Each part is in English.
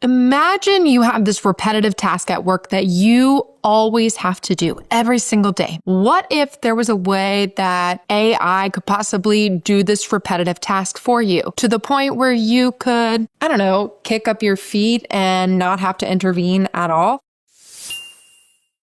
Imagine you have this repetitive task at work that you always have to do every single day. What if there was a way that AI could possibly do this repetitive task for you to the point where you could, I don't know, kick up your feet and not have to intervene at all?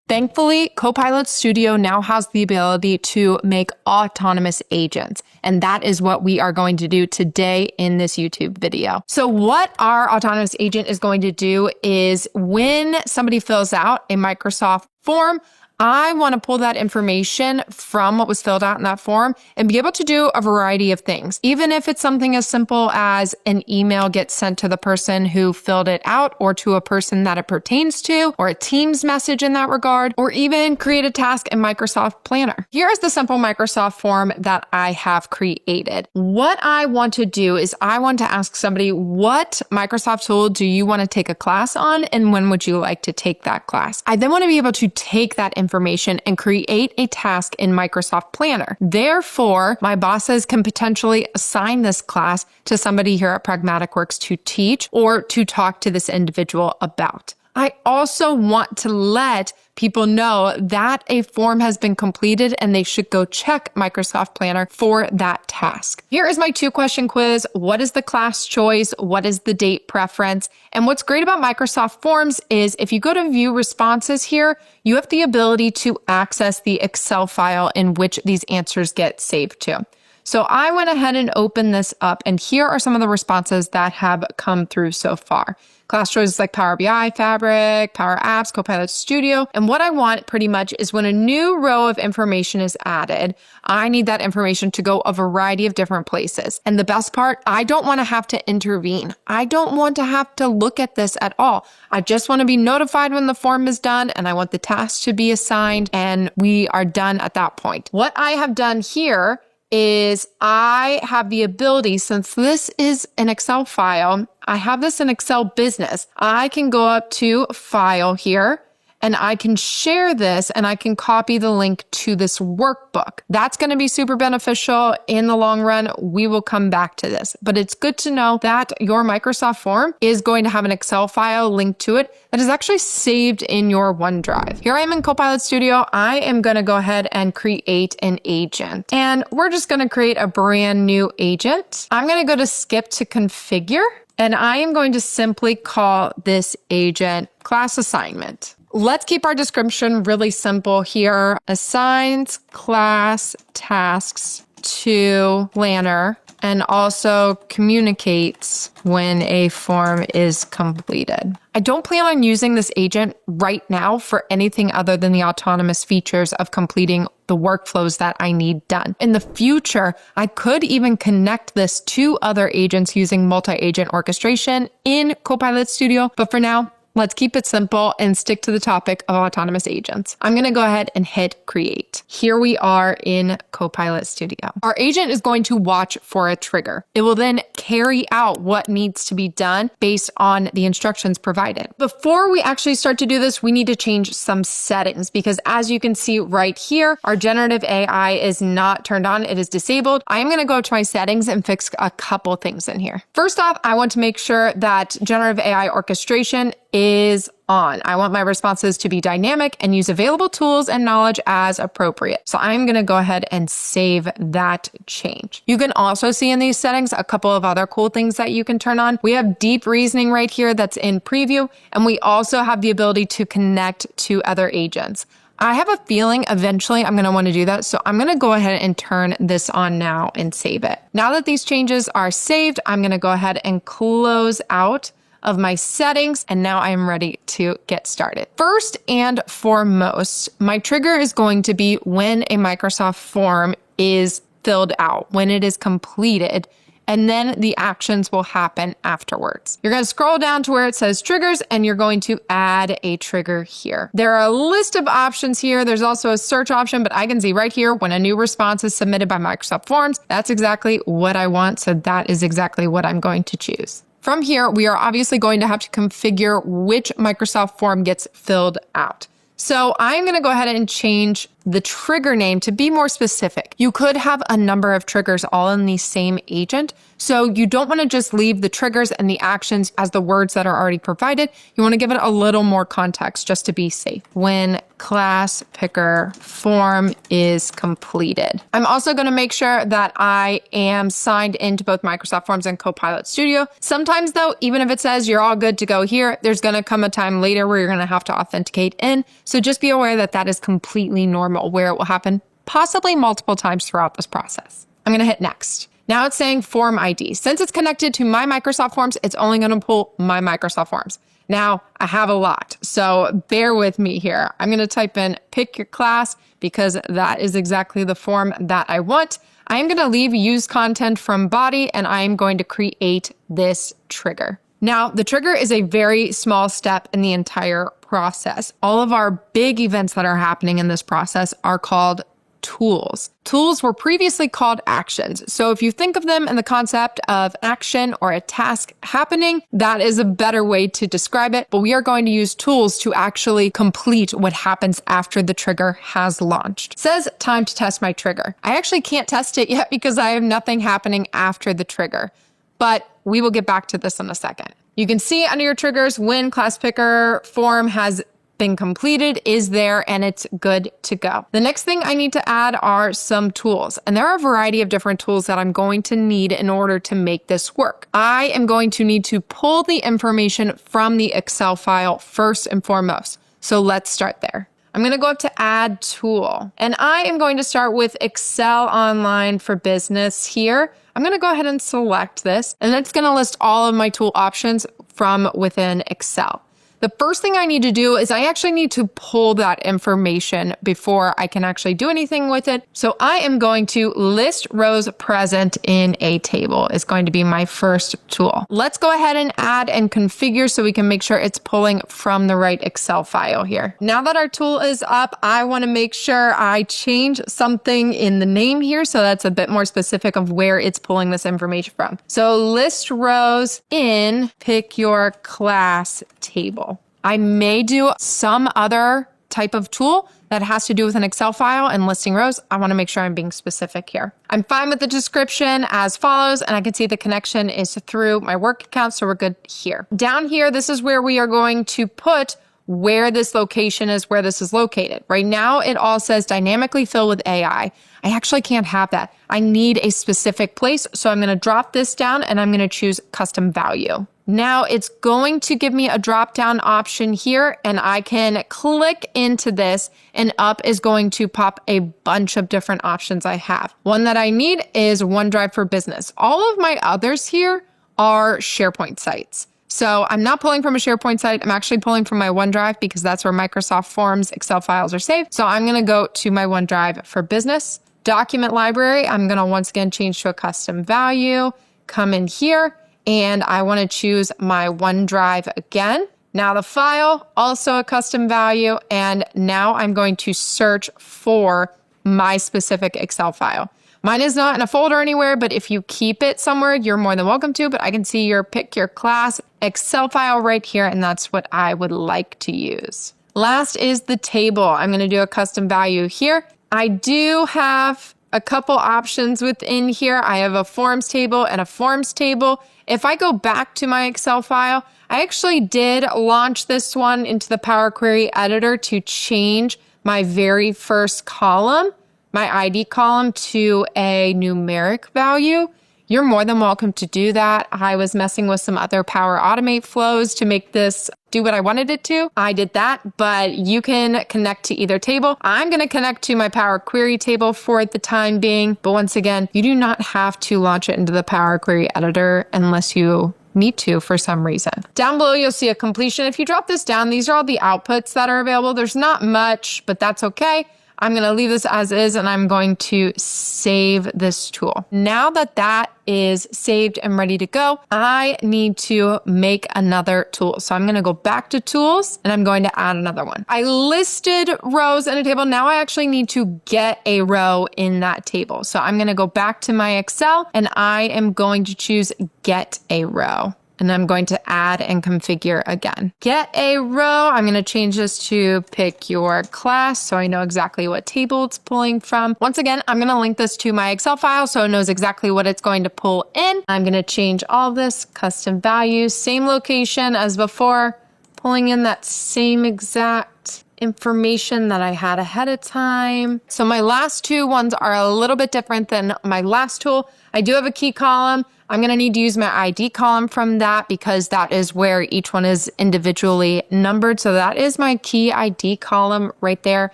Thankfully, Copilot Studio now has the ability to make autonomous agents, and that is what we are going to do today in this YouTube video. So what our autonomous agent is going to do is when somebody fills out a Microsoft form, I want to pull that information from what was filled out in that form and be able to do a variety of things. Even if it's something as simple as an email gets sent to the person who filled it out or to a person that it pertains to, or a Teams message in that regard, or even create a task in Microsoft Planner. Here's the simple Microsoft form that I have created. What I want to do is I want to ask somebody, what Microsoft tool do you want to take a class on, and when would you like to take that class? I then want to be able to take that information and create a task in Microsoft Planner. Therefore, my bosses can potentially assign this class to somebody here at Pragmatic Works to teach or to talk to this individual about. I also want to let people know that a form has been completed and they should go check Microsoft Planner for that task. Here is my 2-question quiz. What is the class choice? What is the date preference? And what's great about Microsoft Forms is if you go to view responses here, you have the ability to access the Excel file in which these answers get saved to. So I went ahead and opened this up, and here are some of the responses that have come through so far. Class choices like Power BI, Fabric, Power Apps, Copilot Studio. And what I want pretty much is when a new row of information is added, I need that information to go a variety of different places. And the best part, I don't want to have to intervene. I don't want to have to look at this at all. I just want to be notified when the form is done, and I want the task to be assigned, and we are done at that point. What I have done here is I have the ability, since this is an Excel file, I have this in Excel Business. I can go up to File here, and I can share this, and I can copy the link to this workbook. That's going to be super beneficial in the long run. We will come back to this, but it's good to know that your Microsoft form is going to have an Excel file linked to it that is actually saved in your OneDrive. Here I am in Copilot Studio. I am going to go ahead and create an agent, and we're just going to create a brand new agent. I'm going to go to Skip to Configure, and I am going to simply call this agent Class Assignment. Let's keep our description really simple here. Assigns class tasks to Planner and also communicates when a form is completed. I don't plan on using this agent right now for anything other than the autonomous features of completing the workflows that I need done. In the future, I could even connect this to other agents using multi-agent orchestration in Copilot Studio, but for now, let's keep it simple and stick to the topic of autonomous agents. I'm going to go ahead and hit create. Here we are in Copilot Studio. Our agent is going to watch for a trigger. It will then carry out what needs to be done based on the instructions provided. Before we actually start to do this, we need to change some settings because as you can see right here, our generative AI is not turned on. It is disabled. I am going to go to my settings and fix a couple things in here. First off, I want to make sure that generative AI orchestration is on. I want my responses to be dynamic and use available tools and knowledge as appropriate. So I'm going to go ahead and save that change. You can also see in these settings a couple of other cool things that you can turn on. We have deep reasoning right here that's in preview, and we also have the ability to connect to other agents. I have a feeling eventually I'm going to want to do that. So I'm going to go ahead and turn this on now and save it. Now that these changes are saved, I'm going to go ahead and close out of my settings, and now I'm ready to get started. First and foremost, my trigger is going to be when a Microsoft form is filled out, when it is completed, and then the actions will happen afterwards. You're going to scroll down to where it says triggers, and you're going to add a trigger here. There are a list of options here. There's also a search option, but I can see right here when a new response is submitted by Microsoft Forms, that's exactly what I want. So that is exactly what I'm going to choose. From here, we are obviously going to have to configure which Microsoft form gets filled out. So I'm going to go ahead and change the trigger name to be more specific. You could have a number of triggers all in the same agent. So you don't want to just leave the triggers and the actions as the words that are already provided. You want to give it a little more context just to be safe. When class picker form is completed. I'm also going to make sure that I am signed into both Microsoft Forms and Copilot Studio. Sometimes though, even if it says you're all good to go here, there's going to come a time later where you're going to have to authenticate in. So just be aware that that is completely normal, where it will happen possibly multiple times throughout this process. I'm going to hit next. Now it's saying form ID. Since it's connected to my Microsoft Forms, it's only going to pull my Microsoft Forms. Now I have a lot, so bear with me here. I'm going to type in pick your class because that is exactly the form that I want. I am going to leave use content from body and I am going to create this trigger. Now the trigger is a very small step in the entire process. All of our big events that are happening in this process are called tools. Tools were previously called actions. So if you think of them in the concept of action or a task happening, that is a better way to describe it. But we are going to use tools to actually complete what happens after the trigger has launched. It says time to test my trigger. I actually can't test it yet because I have nothing happening after the trigger, but we will get back to this in a second. You can see under your triggers when class picker form has been completed is there and it's good to go. The next thing I need to add are some tools, and there are a variety of different tools that I'm going to need in order to make this work. I am going to need to pull the information from the Excel file first and foremost. So let's start there. I'm going to go up to add tool, and I am going to start with Excel Online for Business here. I'm going to go ahead and select this, and it's going to list all of my tool options from within Excel. The first thing I need to do is I actually need to pull that information before I can actually do anything with it. So I am going to list rows present in a table is going to be my first tool. Let's go ahead and add and configure so we can make sure it's pulling from the right Excel file here. Now that our tool is up, I want to make sure I change something in the name here so that's a bit more specific of where it's pulling this information from. So list rows in pick your class table. I may do some other type of tool that has to do with an Excel file and listing rows. I want to make sure I'm being specific here. I'm fine with the description as follows, and I can see the connection is through my work account, so we're good here. Down here, this is where we are going to put where this location is, where this is located. Right now, it all says dynamically fill with AI. I actually can't have that. I need a specific place, so I'm going to drop this down and I'm going to choose custom value. Now it's going to give me a drop-down option here, and I can click into this and up is going to pop a bunch of different options I have. One that I need is OneDrive for Business. All of my others here are SharePoint sites. So I'm not pulling from a SharePoint site. I'm actually pulling from my OneDrive because that's where Microsoft Forms Excel files are saved. So I'm going to go to my OneDrive for Business. Document library, I'm going to once again change to a custom value, come in here, and I want to choose my OneDrive again. Now the file, also a custom value, and now I'm going to search for my specific Excel file. Mine is not in a folder anywhere, but if you keep it somewhere, you're more than welcome to, but I can see your pick your class Excel file right here, and that's what I would like to use. Last is the table. I'm going to do a custom value here. I do have a couple options within here. I have a forms table and a forms table. If I go back to my Excel file, I actually did launch this one into the Power Query editor to change my very first column, my ID column, to a numeric value. You're more than welcome to do that. I was messing with some other Power Automate flows to make this do what I wanted it to. I did that, but you can connect to either table. I'm going to connect to my Power Query table for the time being. But once again, you do not have to launch it into the Power Query editor unless you need to for some reason. Down below, you'll see a completion. If you drop this down, these are all the outputs that are available. There's not much, but that's okay. I'm going to leave this as is, and I'm going to save this tool. Now that that is saved and ready to go, I need to make another tool. So I'm going to go back to tools and I'm going to add another one. I listed rows in a table. Now I actually need to get a row in that table. So I'm going to go back to my Excel and I am going to choose get a row. And I'm going to add and configure again. Get a row. I'm going to change this to pick your class so I know exactly what table it's pulling from. Once again, I'm going to link this to my Excel file so it knows exactly what it's going to pull in. I'm going to change all this, custom values, same location as before, pulling in that same exact information that I had ahead of time. So my last two ones are a little bit different than my last tool. I do have a key column. I'm going to need to use my ID column from that because that is where each one is individually numbered. So that is my key ID column right there.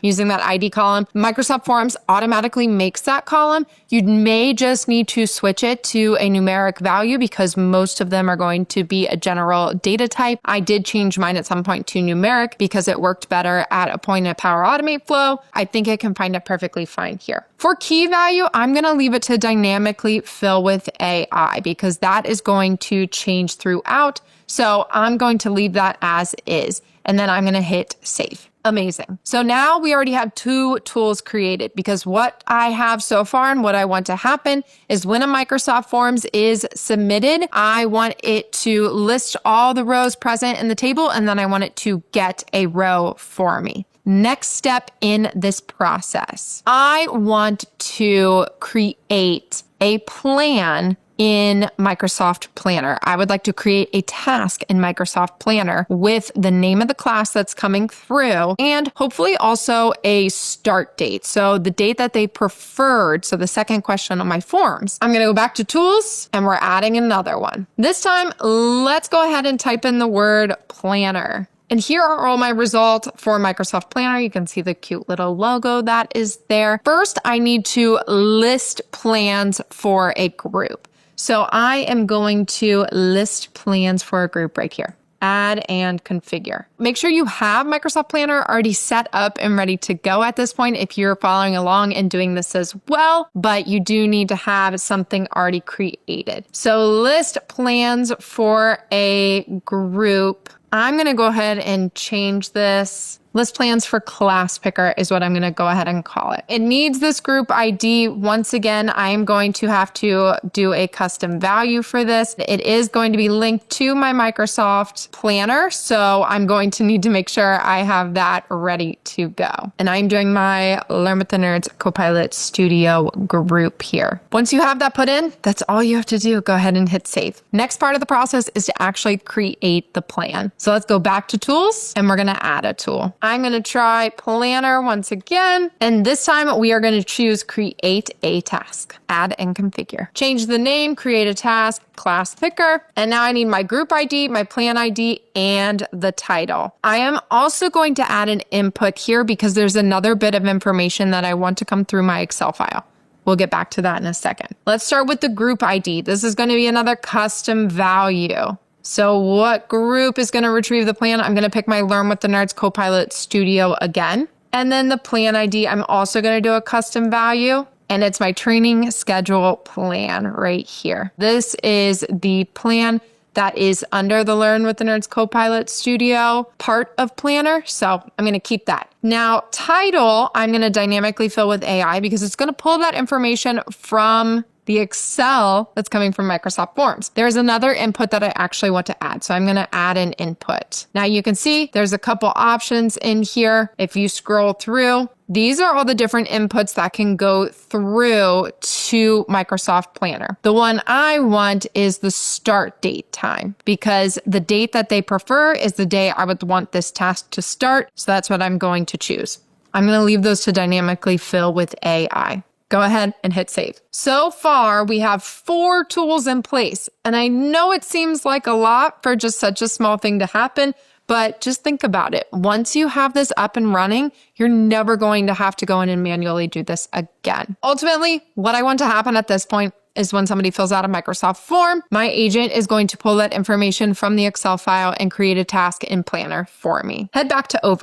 Using that ID column, Microsoft Forms automatically makes that column. You may just need to switch it to a numeric value because most of them are going to be a general data type. I did change mine at some point to numeric because it worked better at a point in Power Automate flow. I think I can find it perfectly fine here. For key value, I'm going to leave it to dynamically fill with AI because that is going to change throughout. So I'm going to leave that as is, and then I'm going to hit save. Amazing. So now we already have two tools created because what I have so far and what I want to happen is when a Microsoft Forms is submitted, I want it to list all the rows present in the table, and then I want it to get a row for me. Next step in this process, I want to create a plan in Microsoft Planner. I would like to create a task in Microsoft Planner with the name of the class that's coming through and hopefully also a start date. So the date that they preferred. So the second question on my forms, I'm going to go back to tools and we're adding another one. This time, let's go ahead and type in the word planner. And here are all my results for Microsoft Planner. You can see the cute little logo that is there. First, I need to list plans for a group. So I am going to list plans for a group right here. Add and configure. Make sure you have Microsoft Planner already set up and ready to go at this point if you're following along and doing this as well, but you do need to have something already created. So list plans for a group. I'm going to go ahead and change this. List plans for class picker is what I'm going to go ahead and call it. It needs this group ID. Once again, I am going to have to do a custom value for this. It is going to be linked to my Microsoft Planner. So I'm going to need to make sure I have that ready to go. And I'm doing my Learn with the Nerds Copilot Studio group here. Once you have that put in, that's all you have to do. Go ahead and hit save. Next part of the process is to actually create the plan. So let's go back to tools and we're going to add a tool. I'm going to try Planner once again. And this time we are going to choose Create a Task. Add and configure. Change the name, create a task, class picker. And now I need my group ID, my plan ID, and the title. I am also going to add an input here because there's another bit of information that I want to come through my Excel file. We'll get back to that in a second. Let's start with the group ID. This is going to be another custom value. So what group is going to retrieve the plan? I'm going to pick my Learn with the Nerds Copilot Studio again. And then the plan ID, I'm also going to do a custom value. And it's my training schedule plan right here. This is the plan that is under the Learn with the Nerds Copilot Studio part of Planner. So I'm going to keep that. Now, title, I'm going to dynamically fill with AI because it's going to pull that information from the Excel that's coming from Microsoft Forms. There's another input that I actually want to add. So I'm going to add an input. Now you can see there's a couple options in here. If you scroll through, these are all the different inputs that can go through to Microsoft Planner. The one I want is the start date time because the date that they prefer is the day I would want this task to start. So that's what I'm going to choose. I'm going to leave those to dynamically fill with AI. Go ahead and hit save. So far, we have 4 tools in place. And I know it seems like a lot for just such a small thing to happen, but just think about it. Once you have this up and running, you're never going to have to go in and manually do this again. Ultimately, what I want to happen at this point is when somebody fills out a Microsoft form, my agent is going to pull that information from the Excel file and create a task in Planner for me. Head back to over.